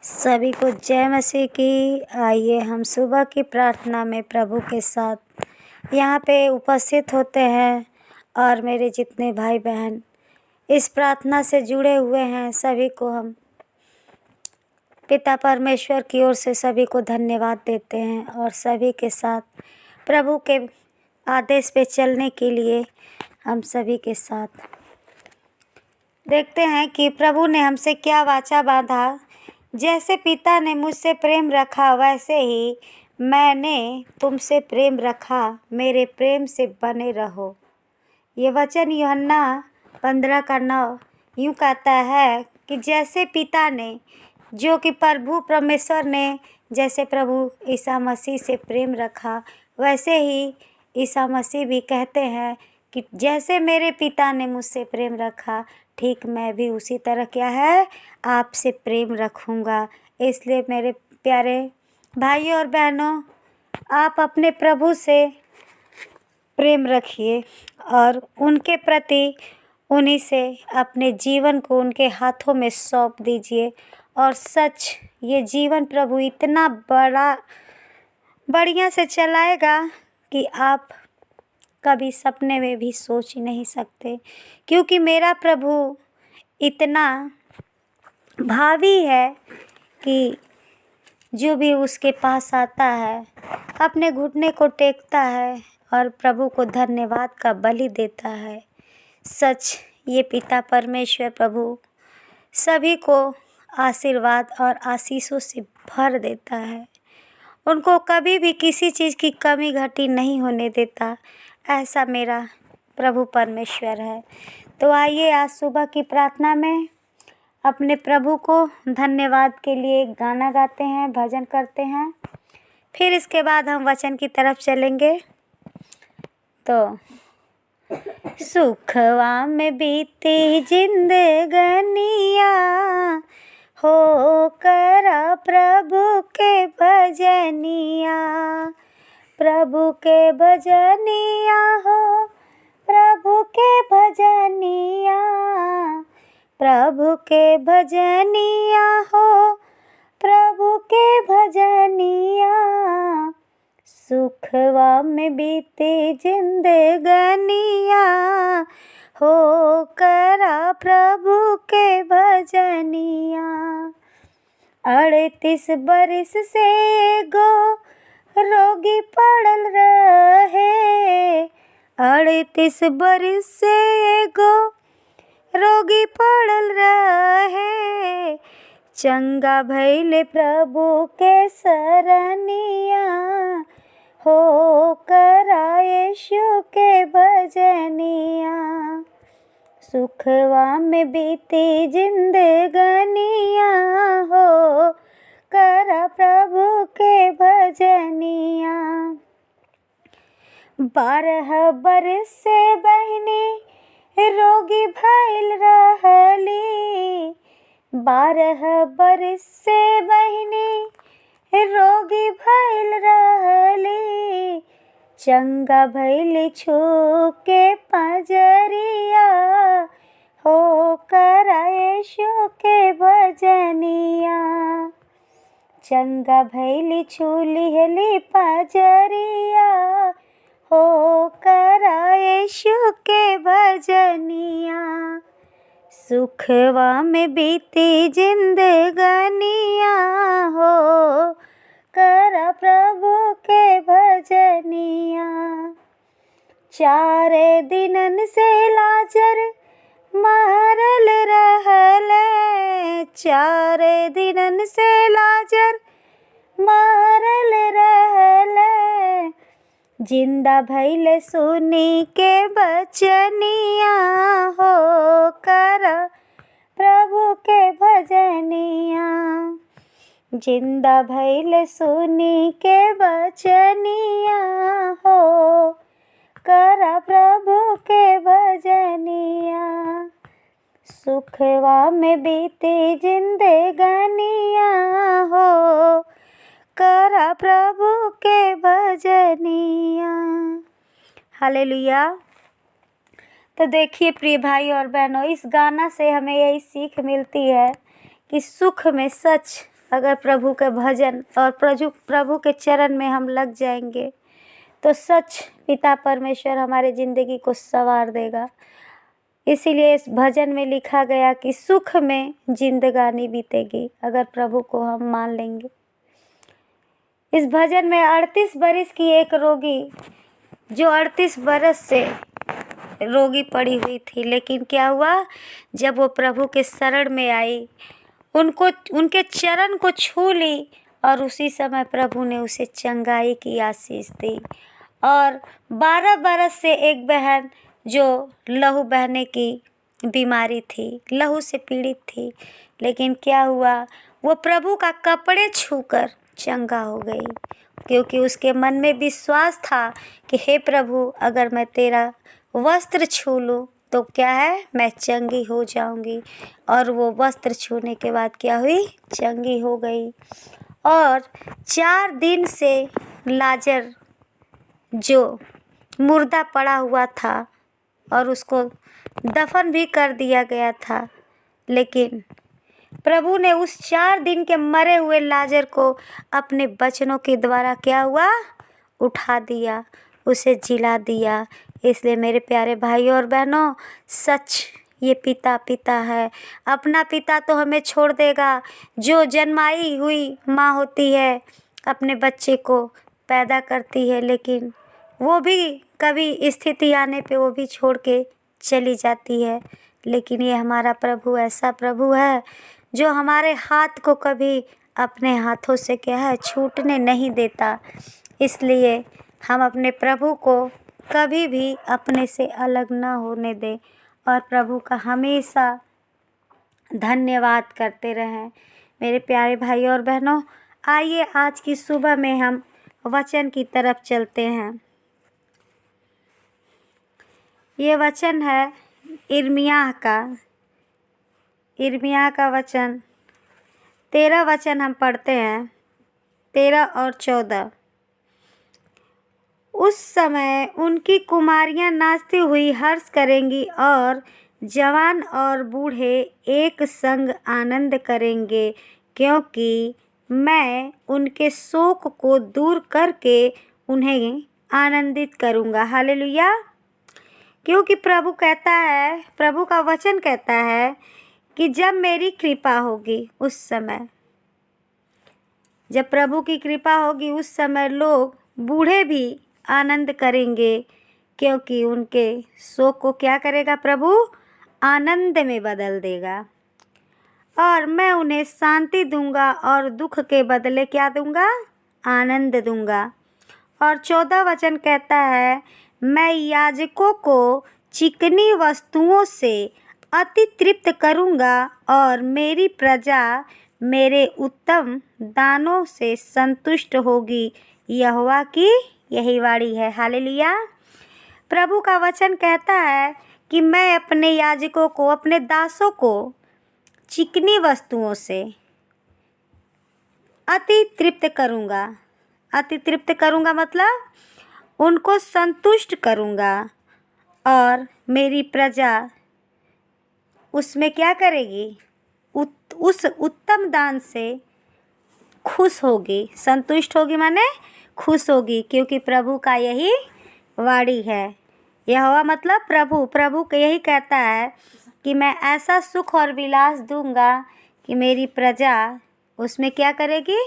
सभी को जय मसीह की। आइए हम सुबह की प्रार्थना में प्रभु के साथ यहाँ पे उपस्थित होते हैं और मेरे जितने भाई बहन इस प्रार्थना से जुड़े हुए हैं सभी को हम पिता परमेश्वर की ओर से सभी को धन्यवाद देते हैं और सभी के साथ प्रभु के आदेश पे चलने के लिए हम सभी के साथ देखते हैं कि प्रभु ने हमसे क्या वाचा बांधा। जैसे पिता ने मुझसे प्रेम रखा वैसे ही मैंने तुमसे प्रेम रखा, मेरे प्रेम से बने रहो। ये वचन यूहन्ना 15:9 यूँ कहता है कि जैसे पिता ने, जो कि प्रभु परमेश्वर ने जैसे प्रभु ईसा मसीह से प्रेम रखा वैसे ही ईसा मसीह भी कहते हैं कि जैसे मेरे पिता ने मुझसे प्रेम रखा ठीक मैं भी उसी तरह क्या है आपसे प्रेम रखूँगा। इसलिए मेरे प्यारे भाइयों और बहनों, आप अपने प्रभु से प्रेम रखिए और उनके प्रति उन्हीं से अपने जीवन को उनके हाथों में सौंप दीजिए। और सच ये जीवन प्रभु इतना बढ़िया से चलाएगा कि आप कभी सपने में भी सोच ही नहीं सकते, क्योंकि मेरा प्रभु इतना भावी है कि जो भी उसके पास आता है अपने घुटने को टेकता है और प्रभु को धन्यवाद का बलि देता है। सच ये पिता परमेश्वर प्रभु सभी को आशीर्वाद और आशीषों से भर देता है। उनको कभी भी किसी चीज़ की कमी घटी नहीं होने देता। ऐसा मेरा प्रभु परमेश्वर है। तो आइए आज सुबह की प्रार्थना में अपने प्रभु को धन्यवाद के लिए गाना गाते हैं, भजन करते हैं, फिर इसके बाद हम वचन की तरफ चलेंगे। तो सुखवा में बीती जिंदगनिया हो करा प्रभु के भजनिया, प्रभु के भजनिया हो, प्रभु के भजनिया, प्रभु के भजनिया हो, प्रभु के भजनिया। सुखवा में बीती जिंदगनिया हो करा प्रभु के भजनिया। 38 बरिस से गो रोगी पड़ल रहे, 38 बरिस से गो रोगी पड़ल रहे, चंगा भइले प्रभु के सरनिया हो करा यीशु के भजनिया। सुखवा में बीती जिंदगनिया हो करा प्रभु के भजनिया। 12 बरस से बहनी रोगी भइल रहली, 12 बरस से बहनी रोगी भइल रहली, चंगा भइल छू के पजरिया हो करा यीशु के भजनिया। चंगा भइल छू लिहली पजरिया हो करा यीशु के भजनिया। सुखवा में बीती जिंदगनिया हो करा प्रभु के भजनिया। 4 दिनन से लाजर मरल रहले, 4 दिनन से लाजर मरल रहले, जिंदा भइल सुनी के बचनिया हो करा प्रभु के भजनिया। जिंदा भइल सुनी के बचनिया हो करा प्रभु के भजनिया। सुखवा में बीती जिंदगनिया हो करा प्रभु के भजनिया। हालेलुया। तो देखिए प्रिय भाई और बहनों, इस गाना से हमें यही सीख मिलती है कि सुख में सच अगर प्रभु के भजन और प्रभु के चरण में हम लग जाएंगे तो सच पिता परमेश्वर हमारे ज़िंदगी को संवार देगा। इसीलिए इस भजन में लिखा गया कि सुख में जिंदगानी बीतेगी अगर प्रभु को हम मान लेंगे। इस भजन में 38 बरस की एक रोगी, जो 38 बरस से रोगी पड़ी हुई थी, लेकिन क्या हुआ, जब वो प्रभु के शरण में आई, उनके चरण को छू ली और उसी समय प्रभु ने उसे चंगाई की आशीष दी। और 12 बरस से एक बहन जो लहू बहने की बीमारी थी, लहू से पीड़ित थी, लेकिन क्या हुआ, वो प्रभु का कपड़े छूकर चंगा हो गई, क्योंकि उसके मन में विश्वास था कि हे प्रभु, अगर मैं तेरा वस्त्र छू लूँ तो क्या है, मैं चंगी हो जाऊंगी। और वो वस्त्र छूने के बाद क्या हुई, चंगी हो गई। और 4 दिन से लाजर जो मुर्दा पड़ा हुआ था और उसको दफन भी कर दिया गया था, लेकिन प्रभु ने उस 4 दिन के मरे हुए लाजर को अपने वचनों के द्वारा क्या हुआ, उठा दिया, उसे जिला दिया। इसलिए मेरे प्यारे भाइयों और बहनों, सच ये पिता है। अपना पिता तो हमें छोड़ देगा। जो जन्माई हुई माँ होती है, अपने बच्चे को पैदा करती है, लेकिन वो भी कभी स्थिति आने पे वो भी छोड़ के चली जाती है। लेकिन ये हमारा प्रभु ऐसा प्रभु है जो हमारे हाथ को कभी अपने हाथों से क्या है, छूटने नहीं देता। इसलिए हम अपने प्रभु को कभी भी अपने से अलग ना होने दें और प्रभु का हमेशा धन्यवाद करते रहें। मेरे प्यारे भाइयों और बहनों, आइए आज की सुबह में हम वचन की तरफ चलते हैं। ये वचन है यिर्मयाह का वचन। 13 वचन हम पढ़ते हैं, 13 और 14। उस समय उनकी कुमारियां नाचती हुई हर्ष करेंगी और जवान और बूढ़े एक संग आनंद करेंगे, क्योंकि मैं उनके शोक को दूर करके उन्हें आनंदित करूँगा। हालेलुया। क्योंकि प्रभु कहता है, प्रभु का वचन कहता है कि जब मेरी कृपा होगी, उस समय जब प्रभु की कृपा होगी, उस समय लोग बूढ़े भी आनंद करेंगे, क्योंकि उनके शोक को क्या करेगा, प्रभु आनंद में बदल देगा। और मैं उन्हें शांति दूंगा और दुख के बदले क्या दूंगा, आनंद दूंगा। और 14 वचन कहता है, मैं याजकों को चिकनी वस्तुओं से अति तृप्त करूंगा और मेरी प्रजा मेरे उत्तम दानों से संतुष्ट होगी। यहोवा की यही वाणी है। हालेलुया। प्रभु का वचन कहता है कि मैं अपने याजकों को, अपने दासों को चिकनी वस्तुओं से अति तृप्त करूंगा। अति तृप्त करूंगा मतलब उनको संतुष्ट करूंगा, और मेरी प्रजा उसमें क्या करेगी, उस उत्तम दान से खुश होगी। संतुष्ट होगी माने खुश होगी, क्योंकि प्रभु का यही वाणी है। यहोवा मतलब प्रभु का यही कहता है कि मैं ऐसा सुख और विलास दूंगा कि मेरी प्रजा उसमें क्या करेगी,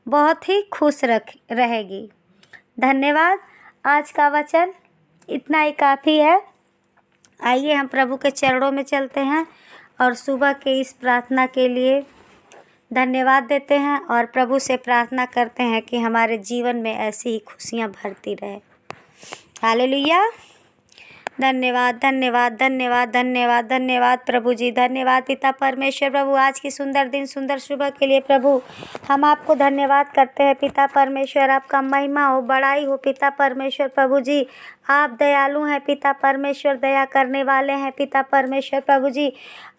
बहुत ही खुश रहेगी। धन्यवाद। आज का वचन इतना ही काफ़ी है। आइए हम प्रभु के चरणों में चलते हैं और सुबह के इस प्रार्थना के लिए धन्यवाद देते हैं और प्रभु से प्रार्थना करते हैं कि हमारे जीवन में ऐसी ही खुशियाँ भरती रहे। हालेलुया। धन्यवाद धन्यवाद धन्यवाद धन्यवाद धन्यवाद प्रभु जी। धन्यवाद पिता परमेश्वर। प्रभु आज की सुंदर दिन, सुंदर सुबह के लिए प्रभु हम आपको धन्यवाद करते हैं। पिता परमेश्वर, आपका महिमा हो, बड़ाई हो पिता परमेश्वर। प्रभु जी आप दयालु हैं पिता परमेश्वर, दया करने वाले हैं पिता परमेश्वर। प्रभु जी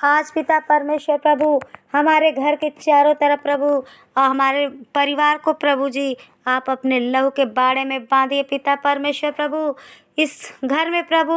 आज पिता परमेश्वर प्रभु हमारे घर के चारों तरफ प्रभु और हमारे परिवार को प्रभु जी आप अपने लहू के बाड़े में बांधिए पिता परमेश्वर। प्रभु इस घर में प्रभु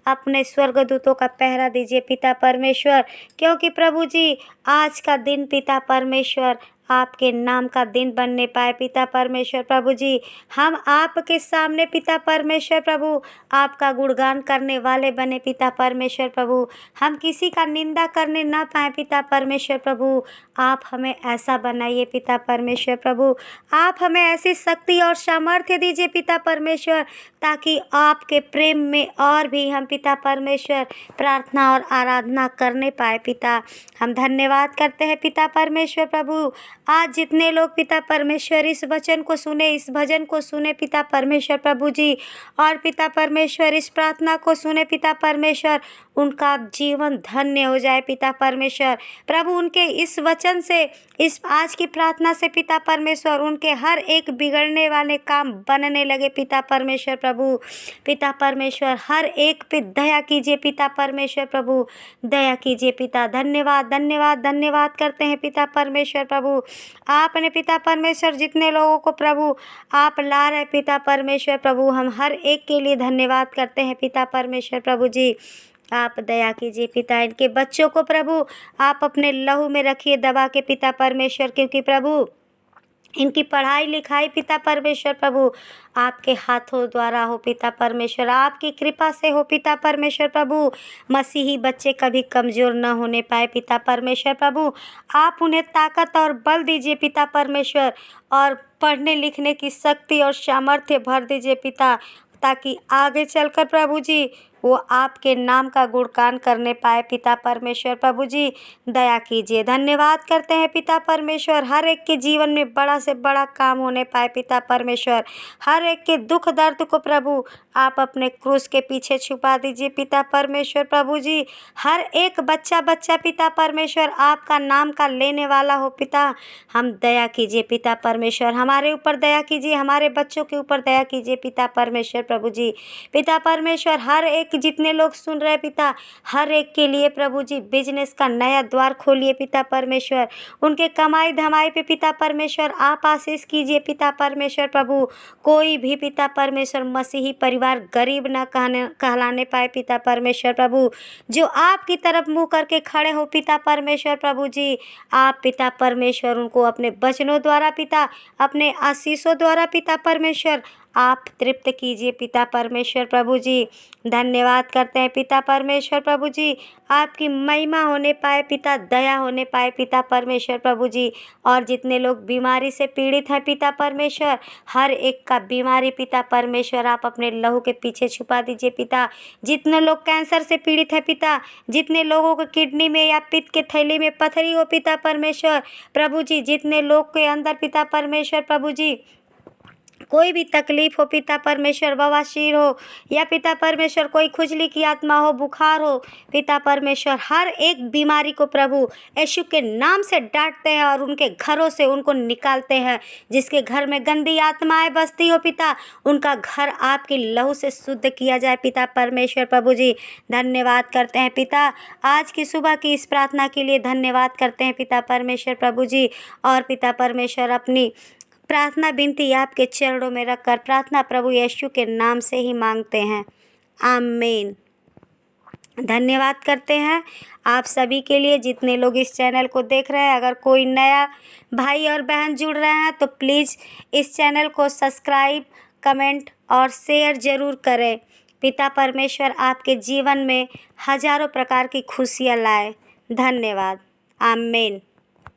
अपने स्वर्गदूतों का पहरा दीजिए पिता परमेश्वर, क्योंकि प्रभु जी आज का दिन पिता परमेश्वर आपके नाम का दिन बनने पाए पिता परमेश्वर प्रभु जी। हम आपके सामने पिता परमेश्वर प्रभु आपका गुणगान करने वाले बने पिता परमेश्वर प्रभु। हम किसी का निंदा करने ना पाए पिता परमेश्वर प्रभु। आप हमें ऐसा बनाइए पिता परमेश्वर प्रभु। आप हमें ऐसी शक्ति और सामर्थ्य दीजिए पिता परमेश्वर, ताकि आपके प्रेम में और भी हम पिता परमेश्वर प्रार्थना और आराधना करने पाए पिता। हम धन्यवाद करते हैं पिता परमेश्वर प्रभु। आज जितने लोग पिता परमेश्वर इस वचन को सुने, इस भजन को सुने पिता परमेश्वर प्रभु जी, और पिता परमेश्वर इस प्रार्थना को सुने पिता परमेश्वर, उनका जीवन धन्य हो जाए पिता परमेश्वर प्रभु। उनके इस वचन से, इस आज की प्रार्थना से पिता परमेश्वर, उनके हर एक बिगड़ने वाले काम बनने लगे पिता परमेश्वर प्रभु। पिता परमेश्वर हर एक पे दया कीजिए पिता परमेश्वर प्रभु, दया कीजिए पिता। धन्यवाद धन्यवाद धन्यवाद करते हैं पिता परमेश्वर प्रभु। आपने पिता परमेश्वर जितने लोगों को प्रभु आप ला रहे पिता परमेश्वर प्रभु, हम हर एक के लिए धन्यवाद करते हैं पिता परमेश्वर प्रभु जी। आप दया कीजिए पिता। इनके बच्चों को प्रभु आप अपने लहू में रखिए दबा के पिता परमेश्वर, क्योंकि प्रभु इनकी पढ़ाई लिखाई पिता परमेश्वर प्रभु आपके हाथों द्वारा हो पिता परमेश्वर, आपकी कृपा से हो पिता परमेश्वर प्रभु। मसीही बच्चे कभी कमज़ोर न होने पाए पिता परमेश्वर प्रभु। आप उन्हें ताकत और बल दीजिए पिता परमेश्वर, और पढ़ने लिखने की शक्ति और सामर्थ्य भर दीजिए पिता, ताकि आगे चलकर प्रभु जी वो आपके नाम का गुणगान करने पाए पिता परमेश्वर प्रभु जी। दया कीजिए। धन्यवाद करते हैं पिता परमेश्वर, हर एक के जीवन में बड़ा से बड़ा काम होने पाए पिता परमेश्वर। हर एक के दुख दर्द को प्रभु आप अपने क्रूस के पीछे छुपा दीजिए पिता परमेश्वर प्रभु जी। हर एक बच्चा बच्चा पिता परमेश्वर आपका नाम का लेने वाला हो पिता। हम दया कीजिए पिता परमेश्वर, हमारे ऊपर दया कीजिए, हमारे बच्चों के ऊपर दया कीजिए पिता परमेश्वर प्रभु जी। पिता परमेश्वर हर एक जितने लोग सुन रहे पिता, हर एक के लिए प्रभु जी बिजनेस का नया द्वार खोलिए पिता परमेश्वर। उनके कमाई धमाई पे पिता परमेश्वर आप आशीष कीजिए पिता परमेश्वर प्रभु। कोई भी पिता परमेश्वर मसीही परिवार गरीब न कहलाने पाए पिता परमेश्वर प्रभु। जो आपकी तरफ मुंह करके खड़े हो पिता परमेश्वर प्रभु जी, आप पिता परमेश्वर उनको अपने वचनों द्वारा पिता, अपने आशीषों द्वारा पिता परमेश्वर आप तृप्त कीजिए पिता परमेश्वर प्रभु जी। धन्यवाद करते हैं पिता परमेश्वर प्रभु जी। आपकी महिमा होने पाए पिता, दया होने पाए पिता परमेश्वर प्रभु जी। और जितने लोग बीमारी से पीड़ित हैं पिता परमेश्वर, हर एक का बीमारी पिता परमेश्वर आप अपने लहू के पीछे छुपा दीजिए पिता। जितने लोग कैंसर से पीड़ित हैं पिता, जितने लोगों को किडनी में या पित्त के थैली में पथरी हो पिता परमेश्वर प्रभु जी, जितने लोग के अंदर पिता परमेश्वर प्रभु जी कोई भी तकलीफ हो पिता परमेश्वर, बवासीर हो या पिता परमेश्वर कोई खुजली की आत्मा हो, बुखार हो पिता परमेश्वर, हर एक बीमारी को प्रभु यीशु के नाम से डांटते हैं और उनके घरों से उनको निकालते हैं। जिसके घर में गंदी आत्माएं बसती हो पिता, उनका घर आपके लहू से शुद्ध किया जाए पिता परमेश्वर प्रभु जी। धन्यवाद करते हैं पिता, आज की सुबह की इस प्रार्थना के लिए धन्यवाद करते हैं पिता परमेश्वर प्रभु जी। और पिता परमेश्वर अपनी प्रार्थना विनती आपके चरणों में रखकर प्रार्थना प्रभु यीशु के नाम से ही मांगते हैं, आमीन। धन्यवाद करते हैं आप सभी के लिए जितने लोग इस चैनल को देख रहे हैं। अगर कोई नया भाई और बहन जुड़ रहे हैं तो प्लीज़ इस चैनल को सब्सक्राइब, कमेंट और शेयर ज़रूर करें। पिता परमेश्वर आपके जीवन में हजारों प्रकार की खुशियाँ लाए। धन्यवाद, आमीन।